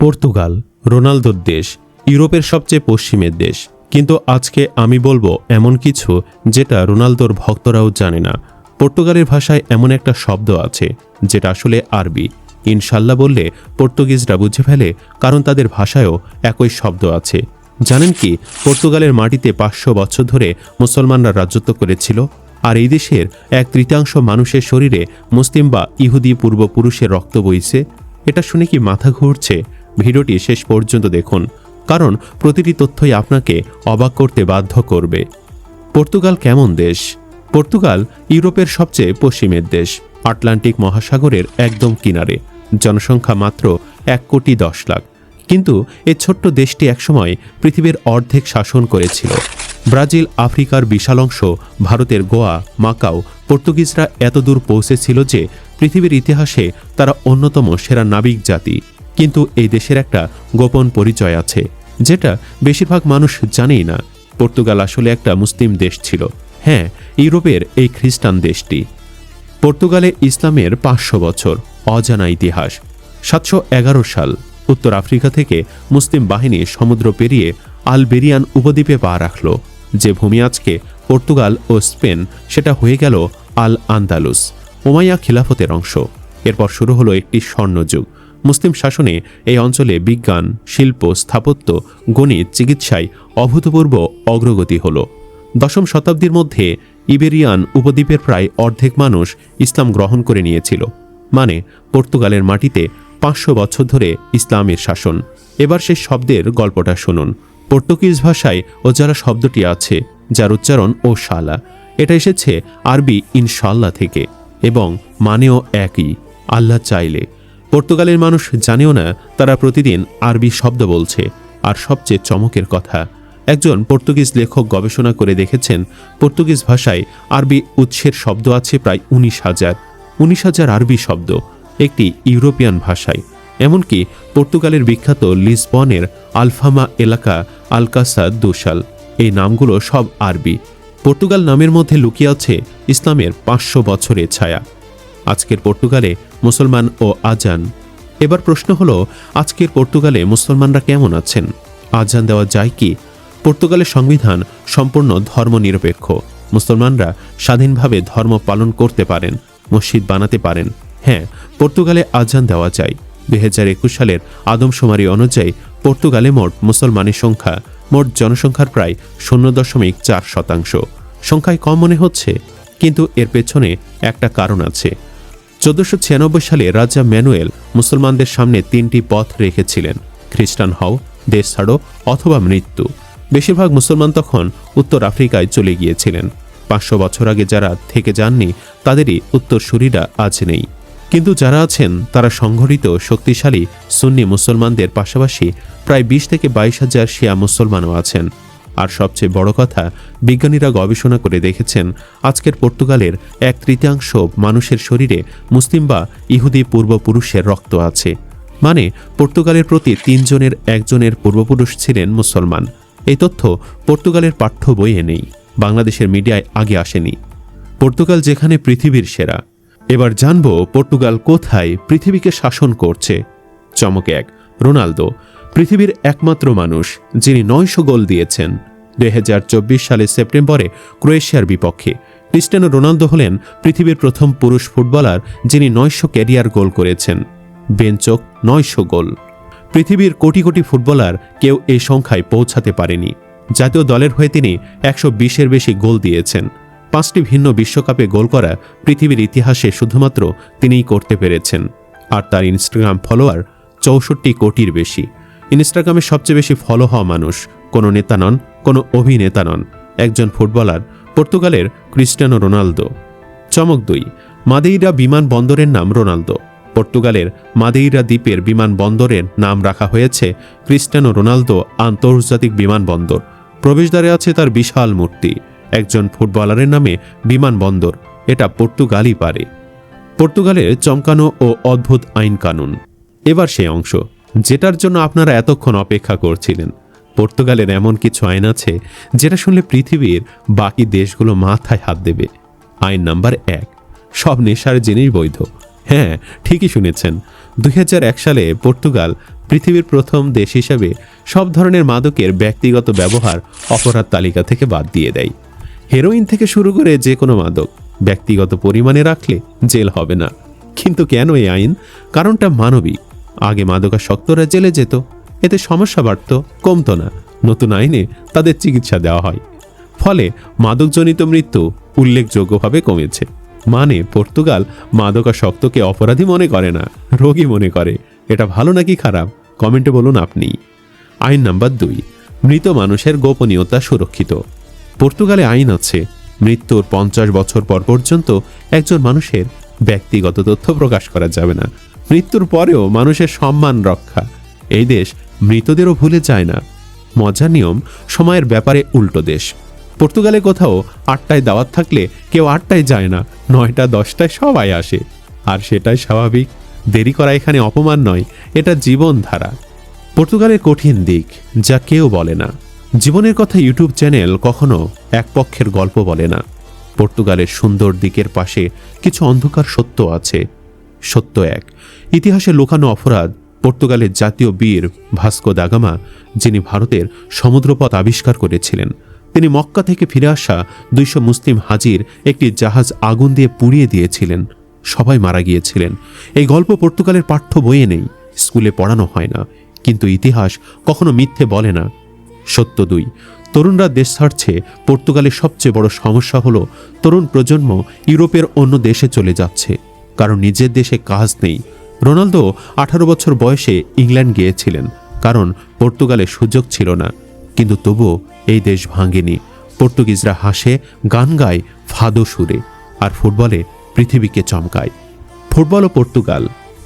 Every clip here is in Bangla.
পর্তুগাল রোনালদোর দেশ, ইউরোপের সবচেয়ে পশ্চিমের দেশ। কিন্তু আজকে আমি বলবো এমন কিছু যেটা রোনালদোর ভক্তরাও জানে না। পর্তুগালের ভাষায় এমন একটা শব্দ আছে যেটা আসলে আরবি। ইনশাল্লাহ বললে পর্তুগিজরা বুঝে ফেলে, কারণ তাদের ভাষায়ও একই শব্দ আছে। জানেন কি, পর্তুগালের মাটিতে 500 বছর ধরে মুসলমানরা রাজত্ব করেছিল, আর এই দেশের 1/3 মানুষের শরীরে মুসলিম বা ইহুদি পূর্বপুরুষের রক্ত বইছে। এটা শুনে কি মাথা ঘুরছে? ভিডিওটি শেষ পর্যন্ত দেখুন, কারণ প্রতিটি তথ্যই আপনাকে অবাক করতে বাধ্য করবে। পর্তুগাল কেমন দেশ? পর্তুগাল ইউরোপের সবচেয়ে পশ্চিমের দেশ, আটলান্টিক মহাসাগরের একদম কিনারে। জনসংখ্যা মাত্র 1,10,00,000। কিন্তু এই ছোট্ট দেশটি একসময় পৃথিবীর অর্ধেক শাসন করেছিল। ব্রাজিল, আফ্রিকার বিশাল অংশ, ভারতের গোয়া, মাকাও। পর্তুগিজরা এতদূর পৌঁছেছিল যে পৃথিবীর ইতিহাসে তারা অন্যতম সেরা নাবিক জাতি। কিন্তু এই দেশের একটা গোপন পরিচয় আছে, যেটা বেশিরভাগ মানুষ জানেই না। পর্তুগাল আসলে একটা মুসলিম দেশ ছিল। হ্যাঁ, ইউরোপের এই খ্রিস্টান দেশটি। পর্তুগালে ইসলামের 500 বছর অজানা ইতিহাস। 711 সাল উত্তর আফ্রিকা থেকে মুসলিম বাহিনী সমুদ্র পেরিয়ে আলবেরিয়ান উপদ্বীপে পা রাখল। যে ভূমি আজকে পর্তুগাল ও স্পেন, সেটা হয়ে গেল আল আন্দালুস, উমাইয়া খিলাফতের অংশ। এরপর শুরু হলো একটি স্বর্ণযুগ। মুসলিম শাসনে এই অঞ্চলে বিজ্ঞান, শিল্প, স্থাপত্য, গণিত, চিকিৎসায় অভূতপূর্ব অগ্রগতি হল। 10ম শতাব্দীর মধ্যে ইবেরিয়ান উপদ্বীপের প্রায় অর্ধেক মানুষ ইসলাম গ্রহণ করে নিয়েছিল। মানে পর্তুগালের মাটিতে 500 বছর ধরে ইসলামের শাসন। এবার সেই শব্দের গল্পটা শুনুন। পর্তুগিজ ভাষায় ও যারা শব্দটি আছে, যার উচ্চারণ ও শালা, এটা এসেছে আরবি ইনশাল্লাহ থেকে, এবং মানেও একই, আল্লাহ চাইলে। পর্তুগালের মানুষ জানেও না তারা প্রতিদিন আরবি শব্দ বলছে। আর সবচেয়ে চমকের কথা, একজন পর্তুগিজ লেখক গবেষণা করে দেখেছেন পর্তুগিজ ভাষায় আরবি উৎসের শব্দ আছে প্রায় 19,000 আরবি শব্দ একটি ইউরোপিয়ান ভাষায়। এমনকি পর্তুগালের বিখ্যাত লিসবনের আলফামা এলাকা, আলকাসা দুশাল, এই নামগুলো সব আরবি। পর্তুগাল নামের মধ্যে লুকিয়ে আছে ইসলামের 500 বছরের ছায়া। আজকের পর্তুগালে মুসলমান ও আজান। এবার প্রশ্ন হলো, আজকের পর্তুগালে মুসলমানরা কেমন আছেন? আজান দেওয়া যায় কি? পর্তুগালের সংবিধান সম্পূর্ণ ধর্মনিরপেক্ষ। মুসলমানরা স্বাধীনভাবে ধর্ম পালন করতে পারেন, মসজিদ বানাতে পারেন। হ্যাঁ, পর্তুগালে আজান দেওয়া যায়। 2021 সালের আদমশুমারি অনুযায়ী পর্তুগালে মোট মুসলমানের সংখ্যা মোট জনসংখ্যার প্রায় 0.4%। সংখ্যায় কম মনে হচ্ছে, কিন্তু এর পেছনে একটা কারণ আছে। 1496 সালে রাজা ম্যানুয়েল মুসলমানদের সামনে 3টি পথ রেখেছিলেন: খ্রিস্টান হও, দেশ ছাড়ো, অথবা মৃত্যু। বেশিরভাগ মুসলমান তখন উত্তর আফ্রিকায় চলে গিয়েছিলেন। 500 বছর আগে যারা থেকে যাননি, তাদেরই উত্তরসূরিরা আজ নেই। কিন্তু যারা আছেন তারা সংগঠিত শক্তিশালী সুন্নি মুসলমানদের পাশাপাশি প্রায় 20 থেকে 22,000 শিয়া মুসলমানও আছেন। আর সবচেয়ে বড় কথা, বিজ্ঞানীরা গবেষণা করে দেখেছেন আজকের পর্তুগালের 1/3 মানুষের শরীরে মুসলিম বা ইহুদি পূর্বপুরুষের রক্ত আছে। মানে পর্তুগালের প্রতি 3 জনের 1 জনের পূর্বপুরুষ ছিলেন মুসলমান। এই তথ্য পর্তুগালের পাঠ্য বইয়ে নেই, বাংলাদেশের মিডিয়ায় আগে আসেনি। পর্তুগাল যেখানে পৃথিবীর সেরা। এবার জানব পর্তুগাল কোথায় পৃথিবীকে শাসন করছে। চমক 1, রোনালদো পৃথিবীর একমাত্র মানুষ যিনি 900 গোল দিয়েছেন। 2024 সালের সেপ্টেম্বরে ক্রোয়েশিয়ার বিপক্ষে ক্রিস্টিয়ানো রোনালদো হলেন পৃথিবীর প্রথম পুরুষ ফুটবলার যিনি 900 ক্যারিয়ার গোল করেছেন। বেঞ্চক 900 গোল। পৃথিবীর কোটি কোটি ফুটবলার কেউ এই সংখ্যায় পৌঁছাতে পারেনি। জাতীয় দলের হয়ে তিনি 120-এর বেশি গোল দিয়েছেন। 5টি ভিন্ন বিশ্বকাপে গোল করা পৃথিবীর ইতিহাসে শুধুমাত্র তিনিই করতে পেরেছেন। আর তার ইনস্টাগ্রাম ফলোয়ার 64 কোটির বেশি। ইনস্টাগ্রামে সবচেয়ে বেশি ফলো হওয়া মানুষ কোনো নেতা নন, কোনো অভিনেতা নন, একজন ফুটবলার, পর্তুগালের ক্রিস্টিয়ানো রোনালদো। চমক 2, মাদেইরা বিমানবন্দরের নাম রোনালদো। পর্তুগালের মাদেইরা দ্বীপের বিমানবন্দরের নাম রাখা হয়েছে ক্রিস্টিয়ানো রোনালদো আন্তর্জাতিক বিমানবন্দর। প্রবেশদ্বারে আছে তার বিশাল মূর্তি। একজন ফুটবলারের নামে বিমানবন্দর, এটা পর্তুগালই পারে। পর্তুগালের চমকানো ও অদ্ভুত আইন কানুন। এবার সেই অংশ যেটার জন্য আপনারা এতক্ষণ অপেক্ষা করছিলেন। পর্তুগালের এমন কিছু আইন আছে যেটা শুনলে পৃথিবীর বাকি দেশগুলো মাথায় হাত দেবে। আইন নাম্বার 1, সব নেশার জিনিস বৈধ। হ্যাঁ, ঠিকই শুনেছেন। 2001 সালে পর্তুগাল পৃথিবীর প্রথম দেশ হিসেবে সব ধরনের মাদকের ব্যক্তিগত ব্যবহার অপরাধ তালিকা থেকে বাদ দিয়ে দেয়। হেরোইন থেকে শুরু করে যে কোনো মাদক ব্যক্তিগত পরিমাণে রাখলে জেল হবে না। কিন্তু কেন এই আইন? কারণটা মানবিক। আগে মাদকাসক্তরা জেলে যেত, এতে সমস্যা বাড়ত, কমতো না। নতুন আইনে তাদের চিকিৎসা দেওয়া হয়, ফলে মাদকজনিত মৃত্যু উল্লেখযোগ্যভাবে কমেছে। মানে পর্তুগাল মাদকাসক্তকে অপরাধী মনে করে না, রোগী মনে করে। এটা ভালো নাকি খারাপ? কমেন্টে বলুন আপনি। আইন নাম্বার 2, মৃত মানুষের গোপনীয়তা সুরক্ষিত। পর্তুগালে আইন আছে, মৃত্যুর 50 বছর পর পর্যন্ত একজন মানুষের ব্যক্তিগত তথ্য প্রকাশ করা যাবে না। মৃত্যুর পরেও মানুষের সম্মান রক্ষা। এই দেশ মৃতদেরও ভুলে যায় না। মজার নিয়ম, সময়ের ব্যাপারে উল্টো দেশ। পর্তুগালে কোথাও 8টায় দাওয়াত থাকলে কেউ 8টায় যায় না, 9টা 10টায় সবাই আসে। আর সেটাই স্বাভাবিক। দেরি করা এখানে অপমান নয়, এটা জীবনধারা। পর্তুগালের কঠিন দিক যা কেউ বলে না। জীবনের কথা ইউটিউব চ্যানেল কখনো এক পক্ষের গল্প বলে না। পর্তুগালের সুন্দর দিকের পাশে কিছু অন্ধকার সত্য আছে। সত্য 1, ইতিহাসে লুকানো অপরাধ। পর্তুগালের জাতীয় বীর ভাস্কো দা গামা, যিনি ভারতের সমুদ্রপথ আবিষ্কার করেছিলেন, তিনি মক্কা থেকে ফিরে আসা 200 মুসলিম হাজির একটি জাহাজ আগুন দিয়ে পুড়িয়ে দিয়েছিলেন। সবাই মারা গিয়েছিলেন। এই গল্প পর্তুগালের পাঠ্য বইয়ে নেই, স্কুলে পড়ানো হয় না, কিন্তু ইতিহাস কখনো মিথ্যে বলে না। সত্য 2, তরুণরা দেশ ছাড়ছে। পর্তুগালের সবচেয়ে বড় সমস্যা হলো তরুণ প্রজন্ম ইউরোপের অন্য দেশে চলে যাচ্ছে, কারণ নিজের দেশে কাজ নেই। রোনালদো 18 বছর বয়সে ইংল্যান্ড গিয়েছিলেন, কারণ পর্তুগালে সুযোগ ছিল না। কিন্তু তবুও এই দেশ ভাঙেনি। পর্তুগিজরা হাসে, গান গায় ফাদো সুরে, আর ফুটবলে পৃথিবীকে চমকায়। ফুটবল ও পর্তুগাল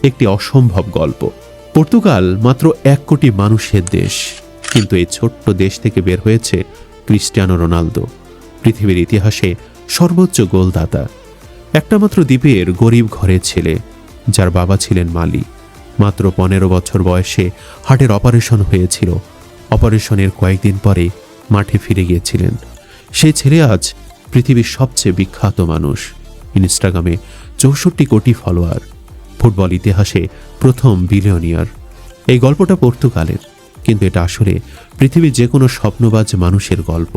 একটি অসম্ভব গল্প। পর্তুগাল মাত্র 1 কোটি মানুষের দেশ, কিন্তু এই ছোট্ট দেশ থেকে বের হয়েছে ক্রিস্টিয়ানো রোনালদো, পৃথিবীর ইতিহাসে সর্বোচ্চ গোলদাতা। একটা মাত্র দ্বীপের গরিব ঘরের ছেলে, যার বাবা ছিলেন মালি। মাত্র 15 বছর বয়সে হার্টের অপারেশন হয়েছিল। অপারেশনের কয়েকদিন পরে মাঠে ফিরে গিয়েছিলেন। সেই ছেলে আজ পৃথিবীর সবচেয়ে বিখ্যাত মানুষ। ইনস্টাগ্রামে 64 কোটি ফলোয়ার। ফুটবল ইতিহাসে প্রথম বিলিয়নিয়ার। এই গল্পটা পর্তুগালের, কিন্তু এটা আসলে পৃথিবীর যে কোনো স্বপ্নবাজ মানুষের গল্প।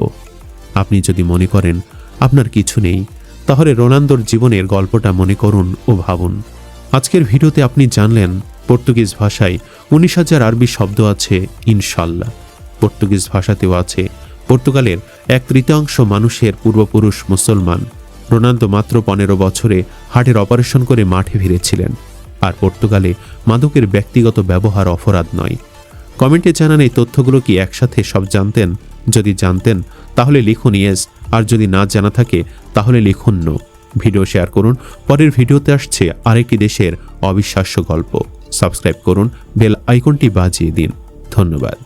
আপনি যদি মনে করেন আপনার কিছু নেই, তাহলে রোনালদোর জীবনের গল্পটা মনে করুন ও ভাবুন। আজকের ভিডিওতে আপনি জানলেন পর্তুগিজ ভাষায় 19,000 আরবি শব্দ আছে ইনশাল্লাহ। পর্তুগিজ ভাষাতেও আছে পর্তুগালের 1/3 মানুষের পূর্বপুরুষ মুসলমান। রোনালদো মাত্র 15 বছরে হার্টের অপারেশন করে মাঠে ফিরেছিলেন। আর পর্তুগালে মাদকের ব্যক্তিগত ব্যবহার অপরাধ নয়। কমেন্টে জানান এই তথ্যগুলো কি একসাথে সব জানতেন? যদি জানতেন তাহলে লিখুন ইয়েস, আর যদি না জানা থাকে তাহলে লিখুন নো। ভিডিও শেয়ার করুন। পরের ভিডিওতে আসছে আরেকটি দেশের অবিশ্বাস্য গল্প। সাবস্ক্রাইব করুন, বেল আইকনটি বাজিয়ে দিন। ধন্যবাদ।